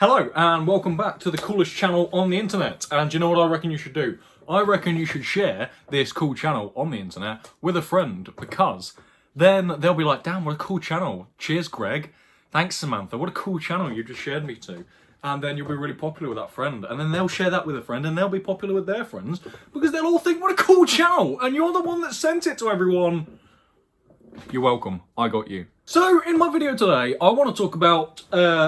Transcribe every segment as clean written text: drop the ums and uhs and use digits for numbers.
Hello and welcome back to the coolest channel on the internet. And you know what I reckon you should do? I reckon you should share this cool channel on the internet with a friend, because then they'll be like, damn, what a cool channel. Cheers, Greg. Thanks, Samantha. What a cool channel you just shared me to. And then you'll be really popular with that friend. And then they'll share that with a friend and they'll be popular with their friends because they'll all think, what a cool channel. And you're the one that sent it to everyone. You're welcome. I got you. So, in my video today, I want to talk about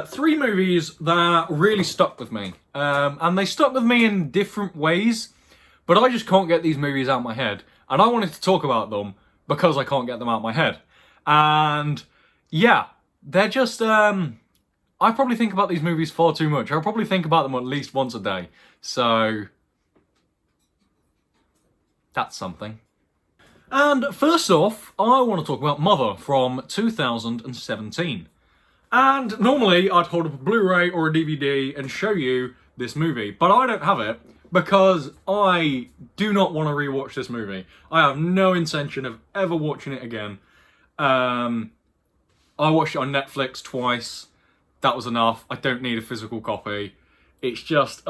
3 movies that really stuck with me. And they stuck with me in different ways, but I just can't get these movies out of my head. And I wanted to talk about them because I can't get them out of my head. And, yeah, they're just... I probably think about these movies far too much. I probably think about them at least once a day. So, that's something. And first off, I want to talk about Mother from 2017. And normally I'd hold up a Blu-ray or a DVD and show you this movie, but I don't have it because I do not want to rewatch this movie. I have no intention of ever watching it again. I watched it on Netflix twice. That was enough. I don't need a physical copy. It's just,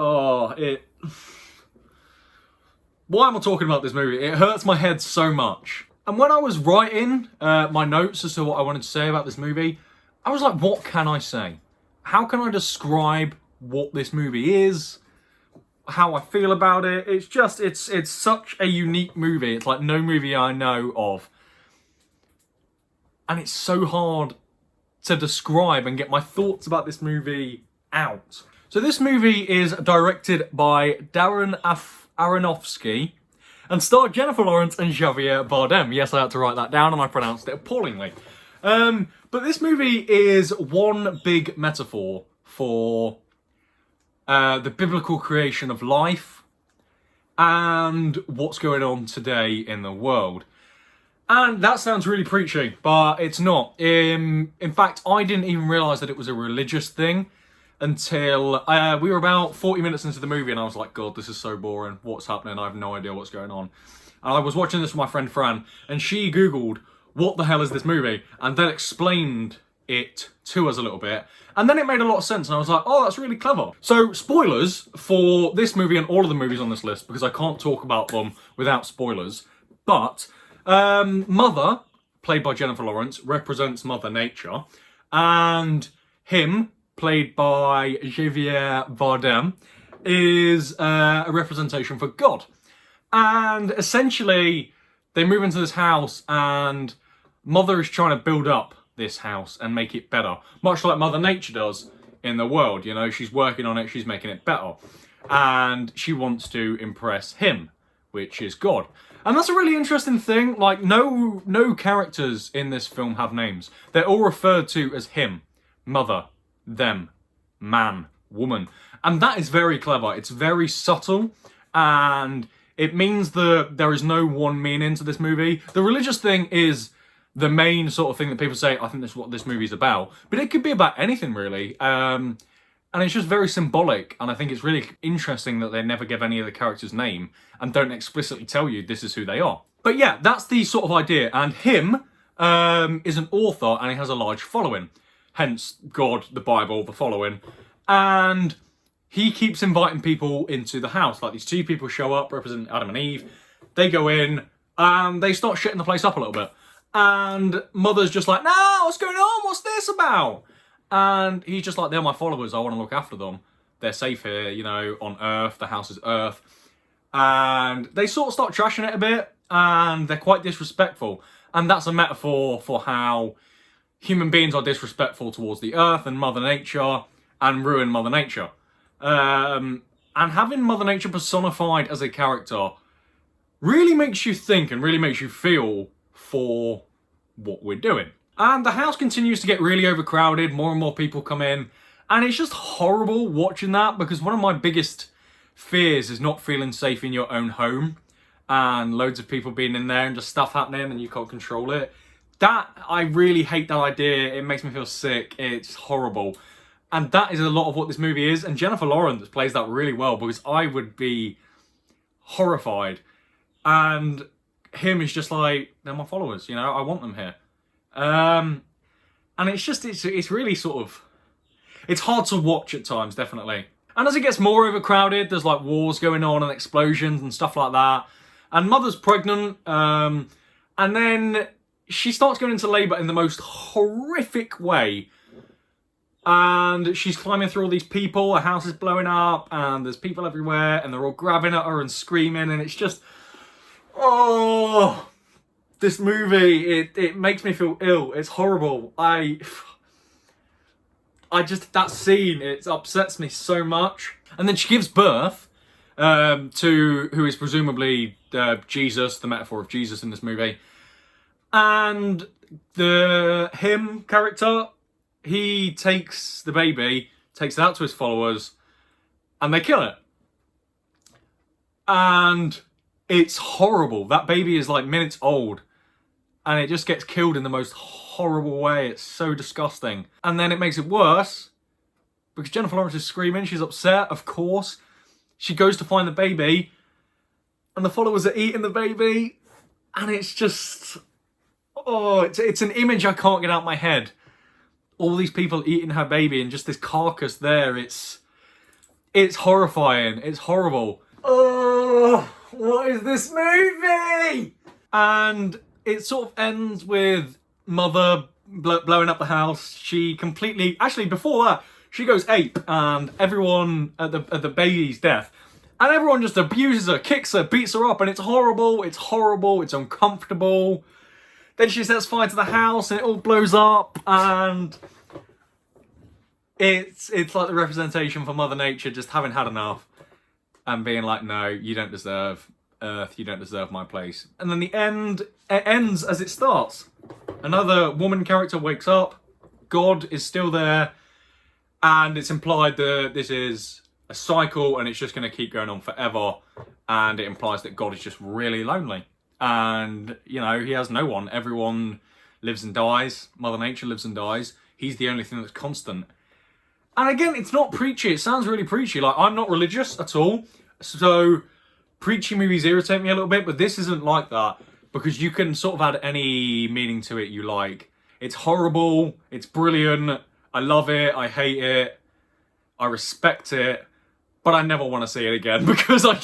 why am I talking about this movie? It hurts my head so much. And when I was writing my notes as to what I wanted to say about this movie, I was like, what can I say? How can I describe what this movie is? How I feel about it? It's just, it's such a unique movie. It's like no movie I know of. And it's so hard to describe and get my thoughts about this movie out. So this movie is directed by Darren Aronofsky and starred Jennifer Lawrence and Javier Bardem. Yes, I had to write that down and I pronounced it appallingly. But this movie is one big metaphor for the biblical creation of life and what's going on today in the world. And that sounds really preachy, but it's not. In fact, I didn't even realise that it was a religious thing until we were about 40 minutes into the movie and I was like, God, this is so boring. What's happening? I have no idea what's going on. And I was watching this with my friend Fran and she Googled, what the hell is this movie? And then explained it to us a little bit. And then it made a lot of sense and I was like, oh, that's really clever. So spoilers for this movie and all of the movies on this list because I can't talk about them without spoilers. But Mother, played by Jennifer Lawrence, represents Mother Nature. And him, played by Javier Bardem, is a representation for God. And essentially, they move into this house and Mother is trying to build up this house and make it better. Much like Mother Nature does in the world, you know, she's working on it, she's making it better. And she wants to impress him, which is God. And that's a really interesting thing, like no characters in this film have names. They're all referred to as him, mother, them, man, woman. And that is very clever. It's very subtle and it means that there is no one meaning to this movie. The religious thing is the main sort of thing that people say, I think this is what this movie's about. But it could be about anything really. And it's just very symbolic. And I think it's really interesting that they never give any of the characters' name and don't explicitly tell you this is who they are. But yeah, that's the sort of idea. And him is an author and he has a large following. Hence, God, the Bible, the following. And he keeps inviting people into the house. Like these 2 people show up, representing Adam and Eve. They go in and they start shitting the place up a little bit. And Mother's just like, no, what's going on? What's this about? And he's just like, they're my followers. I want to look after them. They're safe here, you know, on Earth. The house is Earth. And they sort of start trashing it a bit. And they're quite disrespectful. And that's a metaphor for how human beings are disrespectful towards the Earth and Mother Nature and ruin Mother Nature. And having Mother Nature personified as a character really makes you think and really makes you feel for what we're doing. And the house continues to get really overcrowded, more and more people come in, and it's just horrible watching that because one of my biggest fears is not feeling safe in your own home and loads of people being in there and just stuff happening and you can't control it. I really hate that idea. It makes me feel sick. It's horrible. And that is a lot of what this movie is. And Jennifer Lawrence plays that really well because I would be horrified. And him is just like, they're my followers, you know, I want them here. And it's just, it's really sort of, it's hard to watch at times, definitely. And as it gets more overcrowded, there's like wars going on and explosions and stuff like that. And Mother's pregnant, and then she starts going into labour in the most horrific way. And she's climbing through all these people, her house is blowing up, and there's people everywhere, and they're all grabbing at her and screaming, and it's just... Oh... This movie, it makes me feel ill. It's horrible. I just, that scene, it upsets me so much. And then she gives birth to who is presumably Jesus, the metaphor of Jesus in this movie. And him character, he takes the baby, takes it out to his followers, and they kill it. And it's horrible. That baby is like minutes old. And it just gets killed in the most horrible way. It's so disgusting. And then it makes it worse because Jennifer Lawrence is screaming. She's upset, of course. She goes to find the baby and the followers are eating the baby. And it's just... Oh, it's an image I can't get out of my head. All these people eating her baby and just this carcass there. It's horrifying. It's horrible. Oh, what is this movie? And... it sort of ends with Mother blowing up the house. She completely... Actually, before that, she goes ape and everyone at the baby's death. And everyone just abuses her, kicks her, beats her up, and it's horrible, it's uncomfortable. Then she sets fire to the house and it all blows up, and... It's like the representation for Mother Nature just having had enough. And being like, no, you don't deserve... Earth, you don't deserve my place. And then the end, it ends as it starts. Another woman character wakes up, God is still there, and it's implied that this is a cycle and it's just going to keep going on forever, and it implies that God is just really lonely. And, you know, he has no one. Everyone lives and dies. Mother Nature lives and dies. He's the only thing that's constant. And again, it's not preachy. It sounds really preachy. Like, I'm not religious at all, so... preachy movies irritate me a little bit, but this isn't like that because you can sort of add any meaning to it you like. It's horrible, it's brilliant, I love it, I hate it, I respect it, but I never want to see it again because I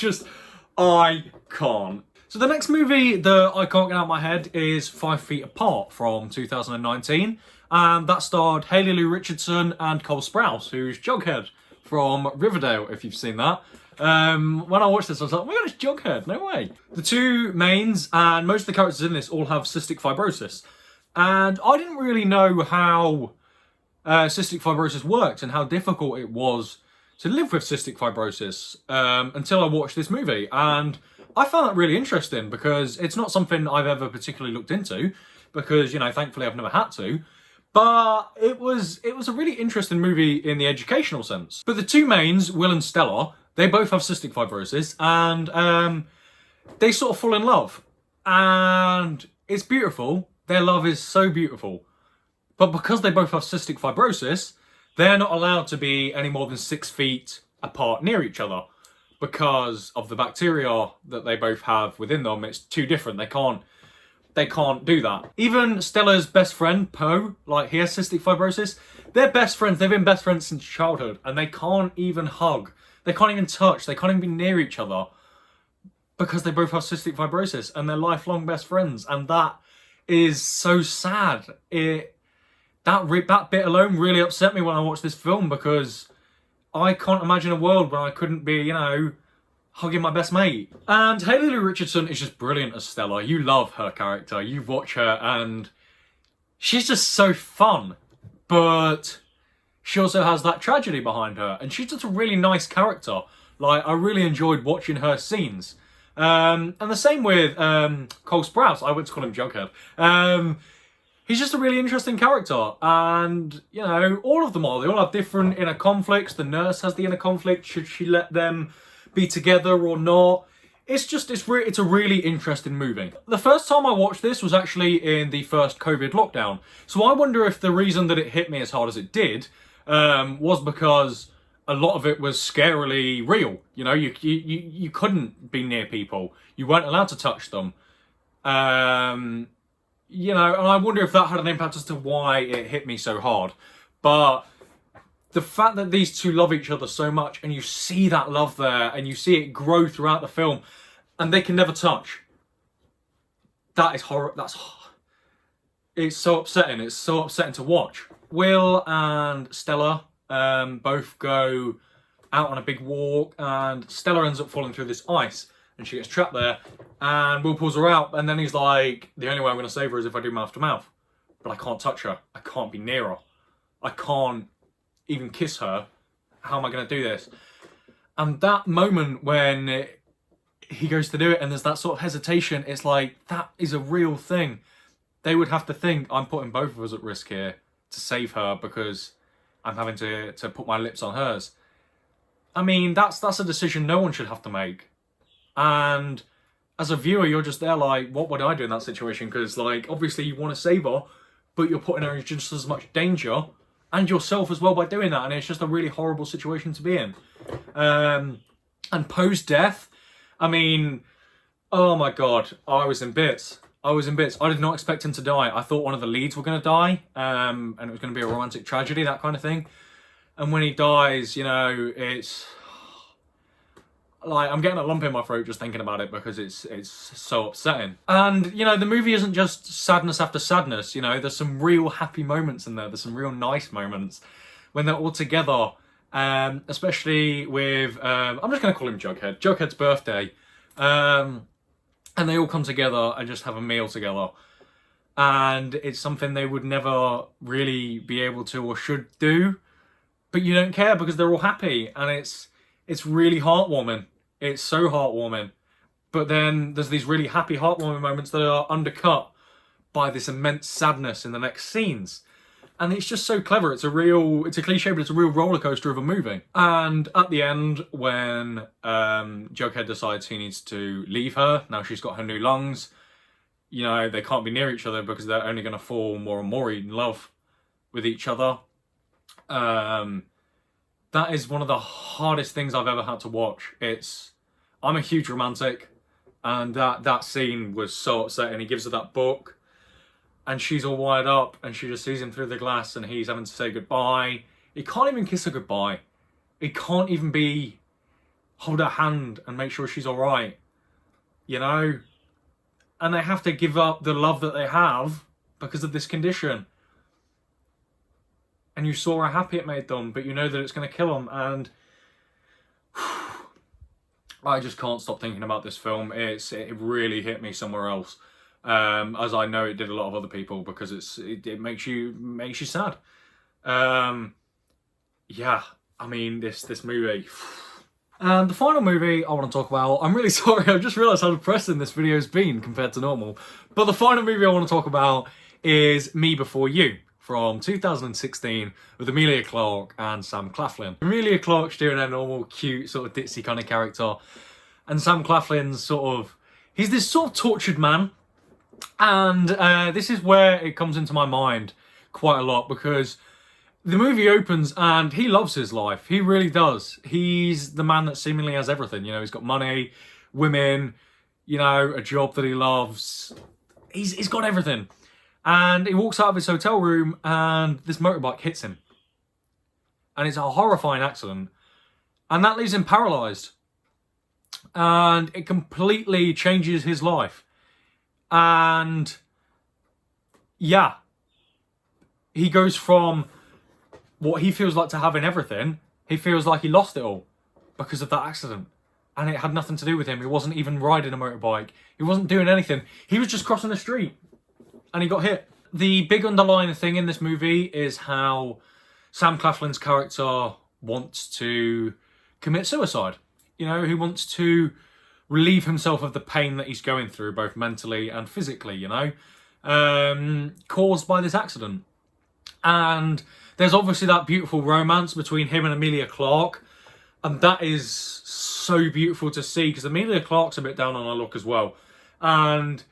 can't. So the next movie that I can't get out of my head is 5 Feet Apart from 2019, and that starred Haley Lu Richardson and Cole Sprouse, who's Jughead from Riverdale, if you've seen that. When I watched this, I was like, oh my god, it's Jughead, no way. The two mains and most of the characters in this all have cystic fibrosis. And I didn't really know how cystic fibrosis worked and how difficult it was to live with cystic fibrosis until I watched this movie. And I found that really interesting because it's not something I've ever particularly looked into because, you know, thankfully I've never had to. But it was a really interesting movie in the educational sense. But the two mains, Will and Stella, they both have cystic fibrosis, and they sort of fall in love. And it's beautiful. Their love is so beautiful. But because they both have cystic fibrosis, they're not allowed to be any more than 6 feet apart near each other. Because of the bacteria that they both have within them, it's too different. They can't do that. Even Stella's best friend, Poe, like he has cystic fibrosis. They're best friends. They've been best friends since childhood, and they can't even hug. They can't even touch. They can't even be near each other because they both have cystic fibrosis and they're lifelong best friends. And that is so sad. That bit alone really upset me when I watched this film because I can't imagine a world where I couldn't be, you know, hugging my best mate. And Haley Lu Richardson is just brilliant as Stella. You love her character. You watch her and she's just so fun. But she also has that tragedy behind her. And she's just a really nice character. Like, I really enjoyed watching her scenes. And the same with Cole Sprouse. I went to call him Jughead. He's just a really interesting character. And, you know, all of them are. They all have different inner conflicts. The nurse has the inner conflict. Should she let them be together or not? It's a really interesting movie. The first time I watched this was actually in the first COVID lockdown. So I wonder if the reason that it hit me as hard as it did was because a lot of it was scarily real. You know, you couldn't be near people. You weren't allowed to touch them. You know, and I wonder if that had an impact as to why it hit me so hard. But the fact that these two love each other so much, and you see that love there, and you see it grow throughout the film, and they can never touch. That is horror. It's so upsetting. It's so upsetting to watch. Will and Stella both go out on a big walk, and Stella ends up falling through this ice, and she gets trapped there, and Will pulls her out, and then he's like, the only way I'm going to save her is if I do mouth to mouth. But I can't touch her. I can't be near her. I can't even kiss her. How am I going to do this? And that moment when he goes to do it and there's that sort of hesitation, it's like, that is a real thing. They would have to think, I'm putting both of us at risk here to save her because I'm having to put my lips on hers. I mean, that's a decision no one should have to make. And as a viewer, you're just there like, what would I do in that situation? Because, like, obviously you want to save her, but you're putting her in just as much danger, and yourself as well, by doing that. And it's just a really horrible situation to be in. And post-death, I mean, oh my God, I was in bits. I did not expect him to die. I thought one of the leads were going to die, and it was going to be a romantic tragedy, that kind of thing. And when he dies, you know, it's like, I'm getting a lump in my throat just thinking about it because it's so upsetting. And, you know, the movie isn't just sadness after sadness, you know, there's some real happy moments in there. There's some real nice moments when they're all together, especially with, I'm just going to call him Jughead. Jughead's birthday. And they all come together and just have a meal together. And it's something they would never really be able to or should do. But you don't care because they're all happy. And it's really heartwarming. It's so heartwarming. But then there's these really happy, heartwarming moments that are undercut by this immense sadness in the next scenes. And it's just so clever. It's a cliche, but it's a real roller coaster of a movie. And at the end, when Jughead decides he needs to leave her, now she's got her new lungs, you know, they can't be near each other because they're only going to fall more and more in love with each other. That is one of the hardest things I've ever had to watch. I'm a huge romantic, and that scene was so upsetting. He gives her that book, and she's all wired up, and she just sees him through the glass, and he's having to say goodbye. He can't even kiss her goodbye. He can't even hold her hand and make sure she's all right, you know? And they have to give up the love that they have because of this condition. And you saw how happy it made them, but you know that it's going to kill them. And I just can't stop thinking about this film. It really hit me somewhere else, as I know it did a lot of other people, because it makes you sad. Yeah, I mean, this movie. And the final movie I want to talk about, I'm really sorry, I've just realised how depressing this video has been compared to normal. But the final movie I want to talk about is Me Before You, from 2016, with Emilia Clarke and Sam Claflin. Emilia Clarke's doing her normal, cute, sort of ditzy kind of character. And Sam Claflin's he's this sort of tortured man. And this is where it comes into my mind quite a lot, because the movie opens and he loves his life. He really does. He's the man that seemingly has everything. You know, he's got money, women, you know, a job that he loves. He's got everything. And he walks out of his hotel room and this motorbike hits him. And it's a horrifying accident. And that leaves him paralysed. And it completely changes his life. And yeah, he goes from what he feels like to having everything, he feels like he lost it all because of that accident. And it had nothing to do with him. He wasn't even riding a motorbike. He wasn't doing anything. He was just crossing the street and he got hit. The big underlying thing in this movie is how Sam Claflin's character wants to commit suicide. You know, he wants to relieve himself of the pain that he's going through, both mentally and physically, you know, caused by this accident. And there's obviously that beautiful romance between him and Emilia Clarke, and that is so beautiful to see, because Emilia Clarke's a bit down on her luck as well. And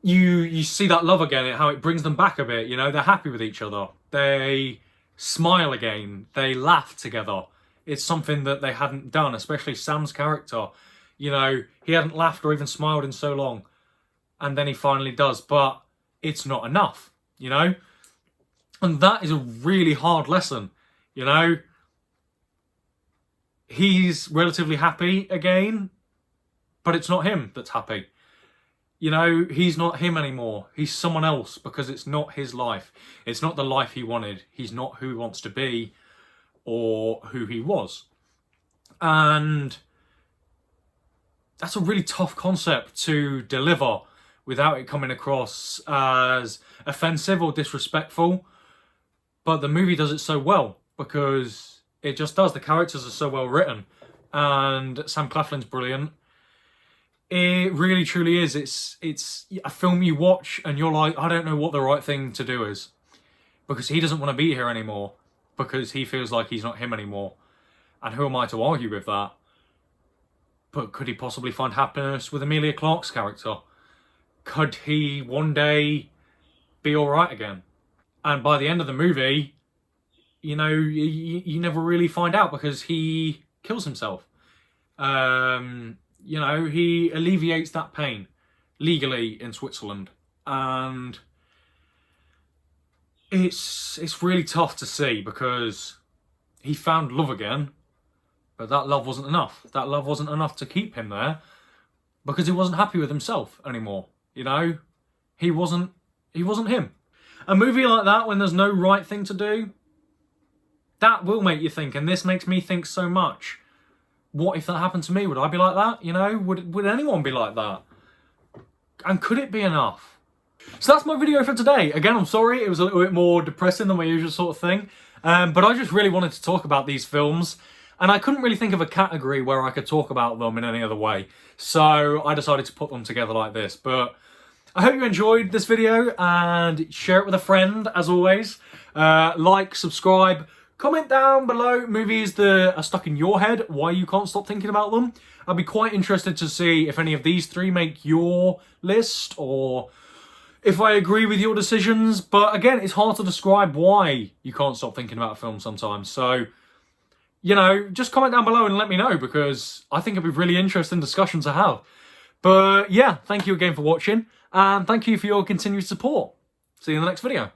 you see that love again, how it brings them back a bit, you know, they're happy with each other. They smile again, they laugh together. It's something that they hadn't done, especially Sam's character. You know, he hadn't laughed or even smiled in so long. And then he finally does, but it's not enough, you know? And that is a really hard lesson. You know, he's relatively happy again, but it's not him that's happy. You know, he's not him anymore. He's someone else because it's not his life. It's not the life he wanted. He's not who he wants to be or who he was. And that's a really tough concept to deliver without it coming across as offensive or disrespectful. But the movie does it so well because it just does. The characters are so well written and Sam Claflin's brilliant. It really truly is. It's a film you watch and you're like, I don't know what the right thing to do is. Because he doesn't want to be here anymore. Because he feels like he's not him anymore. And who am I to argue with that? But could he possibly find happiness with Emilia Clarke's character? Could he one day be alright again? And by the end of the movie, you know, you never really find out because he kills himself. You know, he alleviates that pain legally in Switzerland. And it's really tough to see because he found love again, but that love wasn't enough. That love wasn't enough to keep him there because he wasn't happy with himself anymore. You know, he wasn't him. A movie like that, when there's no right thing to do, that will make you think, and this makes me think so much. What if that happened to me? Would I be like that? You know, would anyone be like that? And could it be enough? So that's my video for today. Again, I'm sorry, it was a little bit more depressing than my usual sort of thing. But I just really wanted to talk about these films, and I couldn't really think of a category where I could talk about them in any other way. So I decided to put them together like this. But I hope you enjoyed this video, and share it with a friend, as always. Like, subscribe, comment down below movies that are stuck in your head, why you can't stop thinking about them. I'd be quite interested to see if any of these three make your list, or if I agree with your decisions. But again, it's hard to describe why you can't stop thinking about a film sometimes. So, you know, just comment down below and let me know, because I think it'd be really interesting discussion to have. But yeah, thank you again for watching, and thank you for your continued support. See you in the next video.